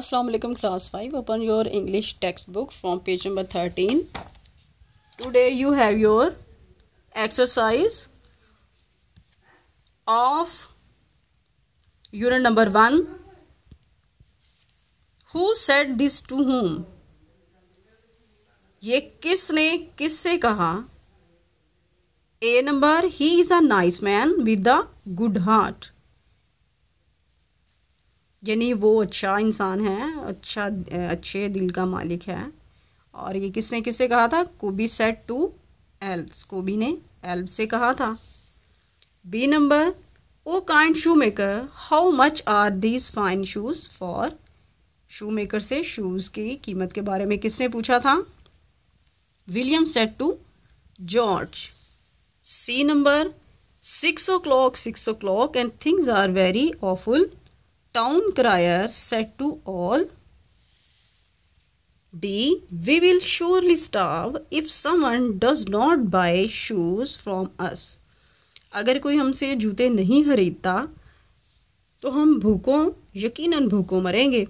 Assalamu alaikum class 5. Open your English textbook from page number 13. Today you have your exercise of unit number 1. Who said this to whom? ये किसने किससे कहा? A number, he is a nice man with a good heart. यानी वो अच्छा इंसान है, अच्छे दिल का मालिक है. और ये किसने किससे कहा था? कोबी सेड टू एल्ब्स. कोबी ने एल्ब्स से कहा था. B number, O kind shoe maker, how much are these fine shoes for? Shoe maker से शूज़ की कीमत के बारे में किसने पूछा था? William said to George. C number, 6 o'clock and things are very awful. Town crier said to all. D. We will surely starve if someone does not buy shoes from us. अगर कोई हमसे जूते नहीं खरीदता तो हम यकीनन भूखों मरेंगे.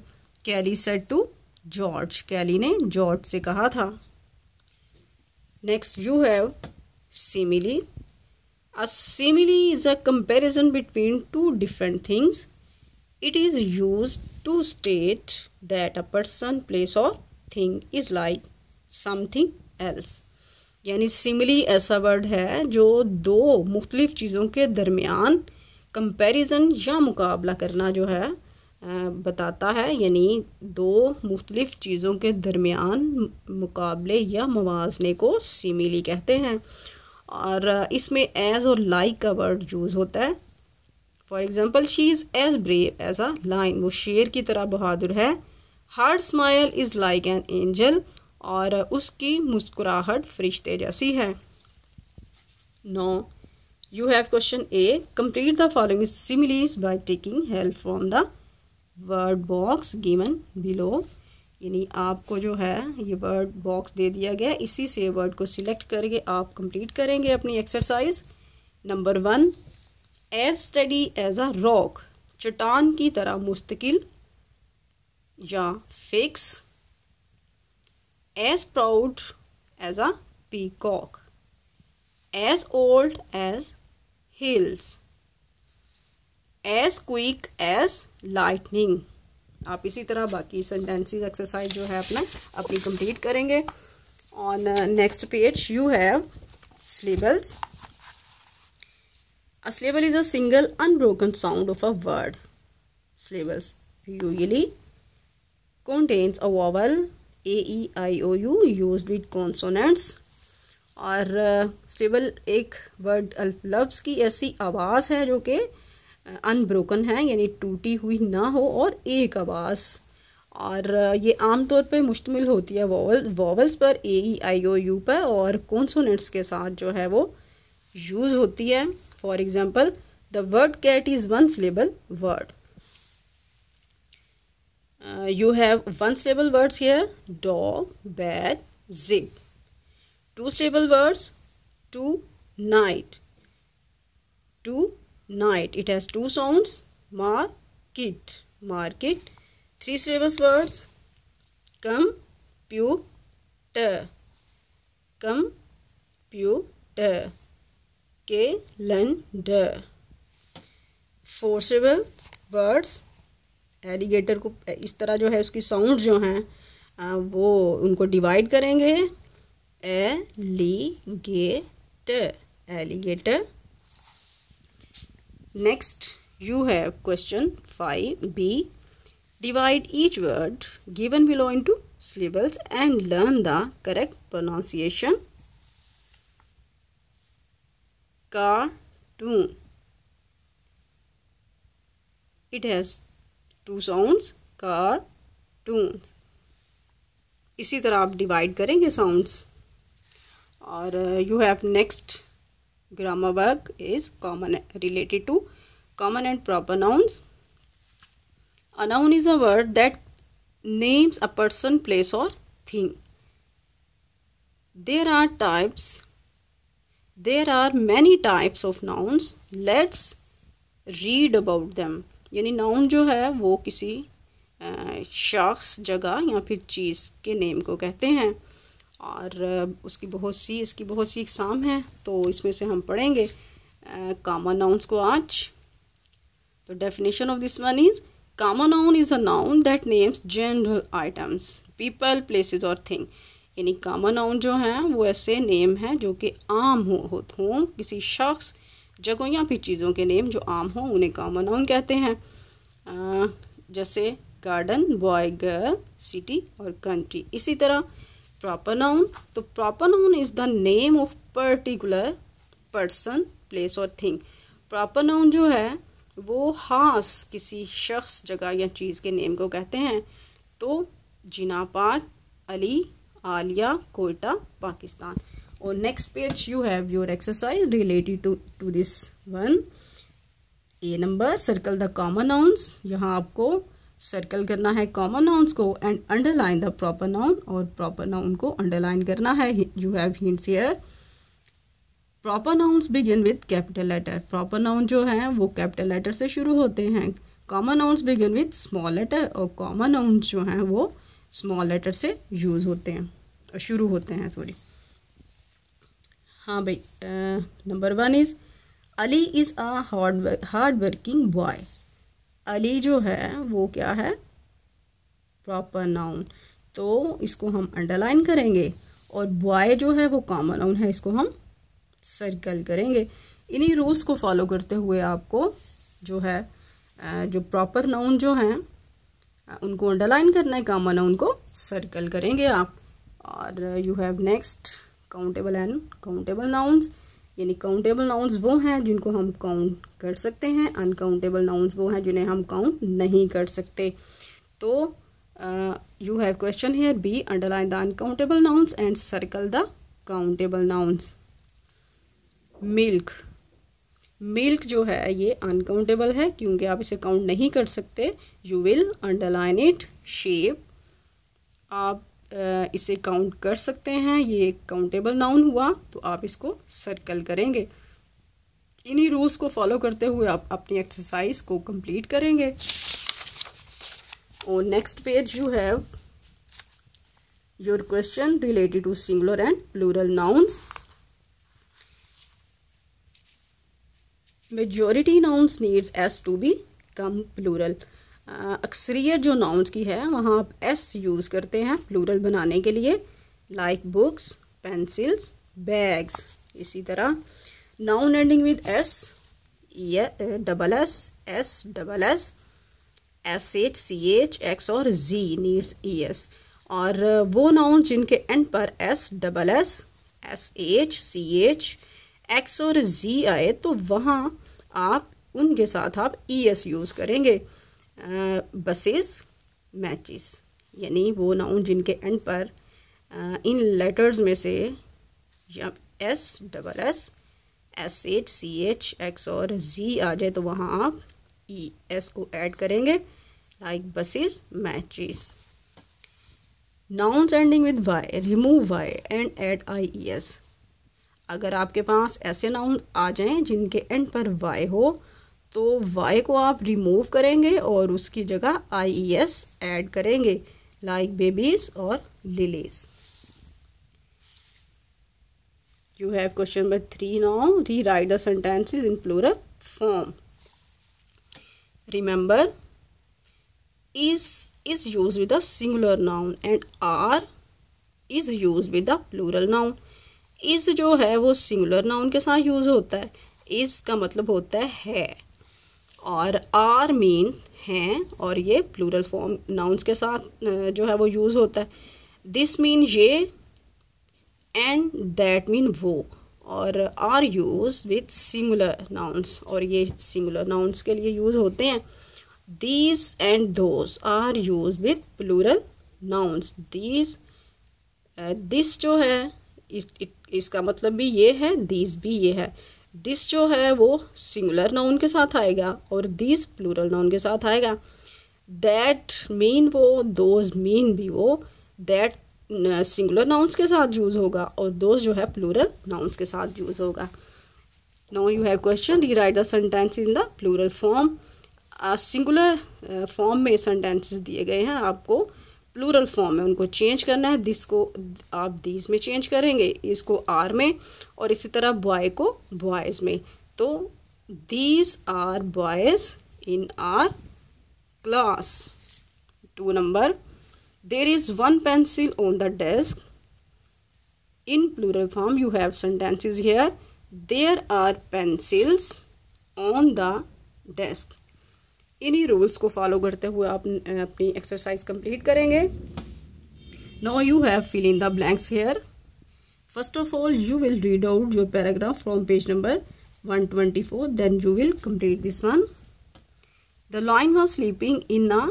कैली said to जॉर्ज. कैली ने जॉर्ज से कहा था. Next you have simile. A simile is a comparison between two different things. It is used to state that a person, place or thing is like something else. यानी simile ऐसा word है जो दो मुख्तलिफ चीज़ों के दरमियान कंपैरिजन या मुकाबला करना जो है बताता है. यानी दो मुख्तलिफ चीज़ों के दरमियान मुकाबले या मवाजने को सिमिली कहते हैं. और इसमें एज और लाइक का वर्ड यूज़ होता है. For example, she is as brave as a lion. वो शेर की तरह बहादुर है. Her smile is like an angel. और उसकी मुस्कुराहट फरिश्ते जैसी है. Now you have question A. Complete the following similes by taking help from the word box given below. यानी आपको जो है ये वर्ड बॉक्स दे दिया गया, इसी से वर्ड को सिलेक्ट करके आप कंप्लीट करेंगे अपनी exercise. Number 1, as steady as a rock. चट्टान की तरह मुस्तकिल या fix. As proud as a peacock. As old as hills. As quick as lightning. आप इसी तरह बाकी सेंटेंसेस एक्सरसाइज जो है अपनी कंप्लीट करेंगे. On next page you have syllables. A syllable is a single unbroken sound of a word. Syllables usually contains a vowel a, e, i, o, u used with consonants. और syllable एक word लफ्ज़ की ऐसी आवाज़ है जो कि unbroken है, यानी टूटी हुई ना हो, और एक आवाज़. और ये आमतौर पे मुश्तमिल होती है वॉवल्स पर, ए, ई, आई, ओ, यू पर, और कॉन्सोनेंट्स के साथ जो है वो यूज़ होती है. For example, the word cat is one syllable word. You have one syllable words here: dog, bed, zip. Two syllable words: to night. To night. It has two sounds: market, market. Three syllable words: computer, computer. Calendar. 4 syllable words. Alligator को इस तरह जो है उसकी sound जो हैं वो उनको डिवाइड करेंगे. Alligator, alligator. Next you have question 5b. Divide each word given below into syllables and learn the correct pronunciation. Cartoon. It has two sounds. Cartoons. इसी तरह आप डिवाइड करेंगे साउंड्स. और you have next grammar work is common related to common and proper nouns. A noun is a word that names a person, place or thing. There are many types of nouns. Let's read about them. यानी noun जो है वो किसी शख्स, जगह या फिर चीज़ के नेम को कहते हैं। और इसकी बहुत सी इकसाम हैं, तो इसमें से हम पढ़ेंगे कॉमन नाउन्स को आज। तो definition of this one is common noun is a noun that names general items, people, places और थिंग। यानी कॉमन नाउन जो हैं वो ऐसे नेम हैं जो कि आम हों, किसी शख्स, जगहों या फिर चीज़ों के नेम जो आम हों उन्हें कॉमन नाउन कहते हैं। जैसे गार्डन, बॉय, गर्ल, सिटी और कंट्री। इसी तरह प्रॉपर नाउन, तो proper noun is the name of particular person, place और थिंग। प्रॉपर नाउन जो है वो खास किसी शख्स, जगह या चीज़ के नेम को कहते हैं। तो जिनाबाद, अली, आलिया, कोयटा, पाकिस्तान। और next page you have your exercise related to this one. A number, circle the common nouns. यहाँ आपको सर्कल करना है कॉमन नाउन्स को and underline the proper noun, और प्रॉपर नाउन को अंडरलाइन करना है। You have hints here. Proper nouns begin with capital letter. Proper noun जो हैं वो कैपिटल लेटर से शुरू होते हैं। Common nouns begin with small letter, और कॉमन नाउन्स जो हैं वो स्मॉल लेटर से यूज़ होते हैं, शुरू होते हैं, सॉरी। हाँ भाई, number one is Ali is a hard working boy. Ali जो है वो क्या है, प्रॉपर नाउन, तो इसको हम अंडरलाइन करेंगे। और बॉय जो है वो कॉमन नाउन है, इसको हम सर्कल करेंगे। इन्हीं रूल्स को फॉलो करते हुए आपको जो है जो प्रॉपर नाउन जो हैं उनको अंडरलाइन करना है, कॉमन नाउन को सर्कल करेंगे आप। और you have next countable and countable nouns. यानी काउंटेबल नाउन्स वो हैं जिनको हम काउंट कर सकते हैं, अनकाउंटेबल नाउन्स वो हैं जिन्हें हम काउंट नहीं कर सकते। तो you have question here, B underline the uncountable nouns and circle the countable nouns. Milk, milk जो है ये अनकाउंटेबल है क्योंकि आप इसे काउंट नहीं कर सकते। You will underline it. Shape, आप इसे काउंट कर सकते हैं, ये काउंटेबल नाउन हुआ, तो आप इसको सर्कल करेंगे। इन्हीं रूल्स को फॉलो करते हुए आप अपनी एक्सरसाइज को कंप्लीट करेंगे। और next page you have your question related to singular and plural nouns. Majority nouns needs s to be come plural. अक्सरियत जो नाउन्स की है वहाँ आप एस यूज़ करते हैं प्लूरल बनाने के लिए, लाइक बुक्स, पेंसिल्स, बैग्स। इसी तरह noun ending with S, double S, S double S, S H, C H, X और जी नीड्स ई एस। और वो नाउन जिनके एंड पर S double S, S H, C H, X और Z आए तो वहाँ आप उनके साथ आप ई एस यूज़ करेंगे। बसेस, मैचेस, यानी वो नाउन जिनके एंड पर इन लेटर्स में से या S double S, S H, C H, X और जी आ जाए तो वहाँ आप ई एस को ऐड करेंगे, like buses, matches. Nouns ending with Y, remove Y and add I E S. अगर आपके पास ऐसे नाउन आ जाएं जिनके एंड पर वाई हो तो वाई को आप रिमूव करेंगे और उसकी जगह आई ई एस ऐड करेंगे, लाइक बेबीज और lilies. You have question number 3 now. Rewrite the sentences in plural form. Remember, is used with a singular noun and are is used with the plural noun. is जो है वो singular noun के साथ use होता है, is का मतलब होता है, और आर मीन हैं, और ये प्लूरल फॉर्म नाउन्स के साथ जो है वो यूज़ होता है। दिस मीन ये, एंड दैट मीन वो, और are use with singular nouns, और ये सिंगुलर नाउन्स के लिए यूज़ होते हैं। These and those are use with plural nouns. These, this जो है इसका मतलब भी ये है, दीज भी ये है। दिस जो है वो सिंगुलर नाउन के साथ आएगा और दिस प्लूरल नाउन के साथ आएगा। दैट मीन वो, दोज मीन भी वो। दैट सिंगुलर नाउन्स के साथ यूज़ होगा और दोज जो है प्लूरल नाउन्स के साथ यूज़ होगा। Now you have question, rewrite the sentence in the plural form. Singular form में सेंटेंसेस दिए गए हैं, आपको प्लूरल फॉर्म में उनको चेंज करना है। दिस को आप दीज में चेंज करेंगे, इसको आर में, और इसी तरह बॉय को बॉयज़ में। तो these are boys in our class. 2 number, there is 1 pencil on the desk। In plural form you have sentences here, there are pencils on the desk। इन्हीं रूल्स को फॉलो करते हुए आप अपनी एक्सरसाइज कंप्लीट करेंगे। Now you have fill in the blanks here. First of all you will read out your paragraph from page number 124, then you will complete this one. The lion was sleeping in a,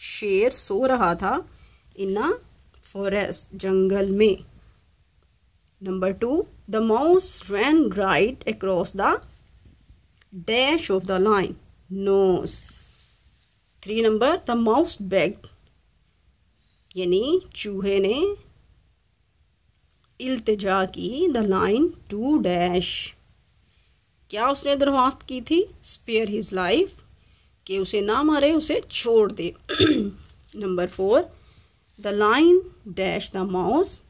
शेर सो रहा था in a forest, जंगल में। Number 2, the mouse ran right across the dash of the line, nose. 3 number, the mouse bagged, यानी चूहे ने इल्तिजा की, द लाइन टू डैश, क्या उसने दरख्वास्त की थी, स्पेयर हिज लाइफ, कि उसे ना मारे, उसे छोड़ दे। Number 4, the line dash the mouse,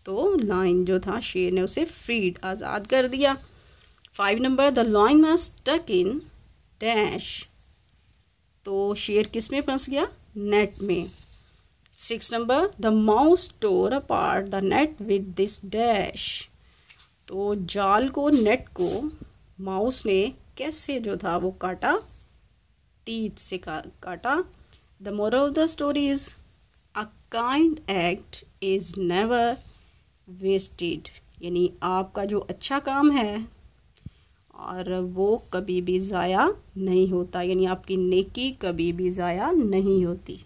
तो लाइन जो था शेर ने उसे फ्रीड, आज़ाद कर दिया। 5 number, the lion was stuck in dash, तो शेर किस में फंस गया, नेट में। 6 number, the mouse tore apart the net with this dash, तो जाल को, नेट को माउस ने कैसे जो था वो काटा, टीथ से काटा। The moral of the story is a kind act is never wasted, यानी आपका जो अच्छा काम है और वो कभी भी ज़ाया नहीं होता, यानी आपकी नेकी कभी भी ज़ाया नहीं होती।